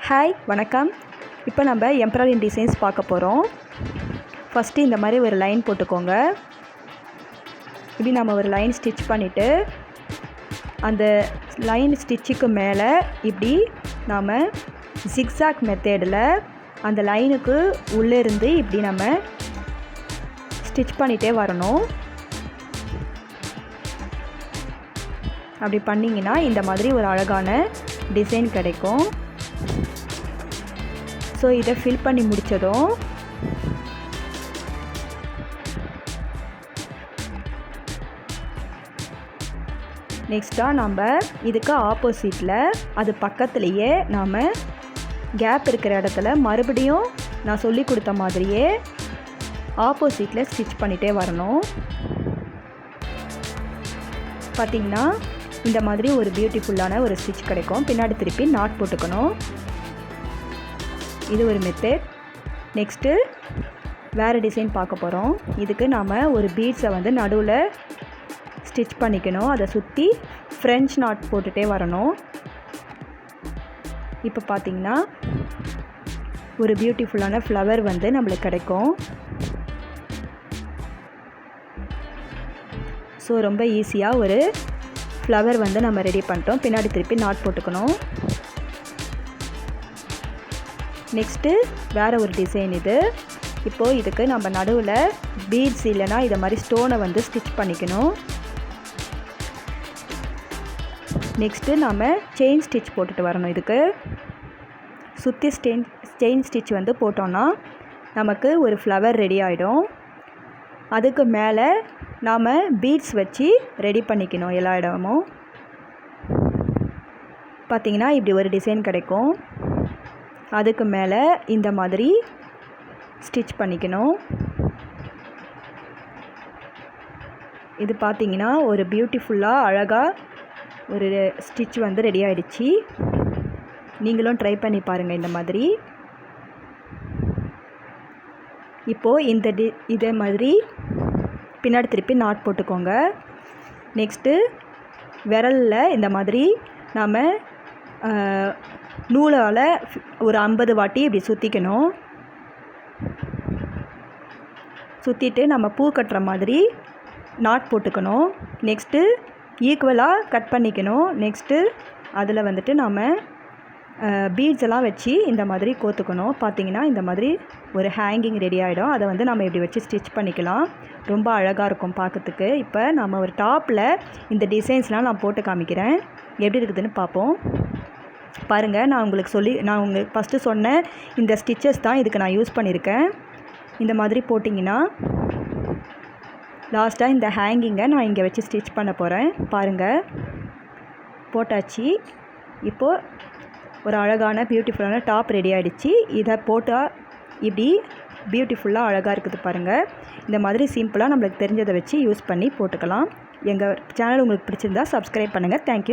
Hi வணக்கம். இப்போ நம்ம எம்ப்ராய்டரி டிசைன்ஸ் பார்க்க போகிறோம். ஃபஸ்ட்டு இந்த மாதிரி ஒரு லைன் போட்டுக்கோங்க. இப்படி நம்ம ஒரு லைன் ஸ்டிச் பண்ணிவிட்டு அந்த லைன் ஸ்டிச்சுக்கு மேலே இப்படி நாம் ஜிக்ஸாக் மெத்தேடில் அந்த லைனுக்கு உள்ளேருந்து இப்படி நம்ம ஸ்டிச் பண்ணிகிட்டே வரணும். அப்படி பண்ணிங்கன்னா இந்த மாதிரி ஒரு அழகான டிசைன் கிடைக்கும். ஸோ இதை ஃபில் பண்ணி முடித்ததும் நெக்ஸ்ட்டாக நம்ம இதுக்கு ஆப்போசிட்டில் அது பக்கத்துலேயே நாம் கேப் இருக்கிற இடத்துல மறுபடியும் நான் சொல்லி கொடுத்த மாதிரியே ஆப்போசிட்டில் ஸ்டிச் பண்ணிகிட்டே வரணும். பார்த்திங்கன்னா இந்த மாதிரி ஒரு பியூட்டிஃபுல்லான ஒரு ஸ்டிச் கிடைக்கும். பின்னாடி திருப்பி நாட் போட்டுக்கணும். இது ஒரு மெத்தட். நெக்ஸ்ட்டு வேறு டிசைன் பார்க்க போகிறோம். இதுக்கு நாம் ஒரு பீட்ஸை நடுவில் ஸ்டிச் பண்ணிக்கணும். அதை சுற்றி ஃப்ரெஞ்ச் நாட் போட்டுகிட்டே வரணும். இப்போ பார்த்திங்கன்னா ஒரு பியூட்டிஃபுல்லான ஃப்ளவர் நம்மளுக்கு கிடைக்கும். ஸோ ரொம்ப ஈஸியாக ஒரு ஃப்ளவர் நம்ம ரெடி பண்ணிட்டோம். பின்னாடி திருப்பி நாட் போட்டுக்கணும். நெக்ஸ்ட்டு வேறு ஒரு டிசைன் இது. இப்போது இதுக்கு நம்ம நடுவில் பீட்ஸ் இல்லைனா இதை மாதிரி ஸ்டோனை ஸ்டிச் பண்ணிக்கணும். நெக்ஸ்ட்டு நாம் செயின் ஸ்டிச் போட்டுட்டு வரணும். இதுக்கு சுற்றி செயின் ஸ்டிச் போட்டோன்னா நமக்கு ஒரு ஃப்ளவர் ரெடி ஆகிடும். அதுக்கு மேலே நாம் பீட்ஸ் வச்சு ரெடி பண்ணிக்கணும். எல்லா இடமும் பார்த்திங்கன்னா இப்படி ஒரு டிசைன் கிடைக்கும். அதுக்கு மேலே இந்த மாதிரி ஸ்டிச் பண்ணிக்கணும். இது பார்த்திங்கன்னா ஒரு பியூட்டிஃபுல்லாக அழகாக ஒரு ஸ்டிச் ரெடி ஆகிடுச்சு. நீங்களும் ட்ரை பண்ணி பாருங்கள் இந்த மாதிரி. இப்போது இதே மாதிரி பின்னாடி திருப்பி நாட் போட்டுக்கோங்க. நெக்ஸ்ட்டு விரலில் இந்த மாதிரி நாம் நூலால் ஒரு 50 வாட்டி இப்படி சுற்றிக்கணும். சுற்றிட்டு நம்ம பூ கட்டுற மாதிரி நாட் போட்டுக்கணும். நெக்ஸ்ட்டு ஈக்குவலாக கட் பண்ணிக்கணும். நெக்ஸ்ட்டு அதில் நாம் பீட்ஸ் எல்லாம் வச்சு இந்த மாதிரி கோத்துக்கணும். பார்த்திங்கன்னா இந்த மாதிரி ஒரு ஹேங்கிங் ரெடி ஆகிடும். அதை நம்ம இப்படி வச்சு ஸ்டிச் பண்ணிக்கலாம். ரொம்ப அழகாக இருக்கும் பார்க்கறதுக்கு. இப்போ நம்ம ஒரு டாப்பில் இந்த டிசைன்ஸ்லாம் நான் போட்டு காமிக்கிறேன். எப்படி இருக்குதுன்னு பார்ப்போம். பாருங்கள், நான் உங்களுக்கு ஃபஸ்ட்டு சொன்ன இந்த ஸ்டிச்சஸ் தான் இதுக்கு நான் யூஸ் பண்ணியிருக்கேன். இந்த மாதிரி போட்டிங்கன்னா லாஸ்ட்டாக இந்த ஹேங்கிங்கை நான் இங்கே வச்சு ஸ்டிச் பண்ண போகிறேன். பாருங்கள், போட்டாச்சு. இப்போது ஒரு அழகான பியூட்டிஃபுல்லான டாப் ரெடி ஆகிடுச்சு. இதை போட்டால் இப்படி பியூட்டிஃபுல்லாக அழகாக இருக்குது பாருங்கள். இந்த மாதிரி சிம்பிளாக நம்மளுக்கு தெரிஞ்சதை வச்சு யூஸ் பண்ணி போட்டுக்கலாம். எங்கள் சேனல் உங்களுக்கு பிடிச்சிருந்தா சப்ஸ்கிரைப் பண்ணுங்கள். தேங்க்யூ.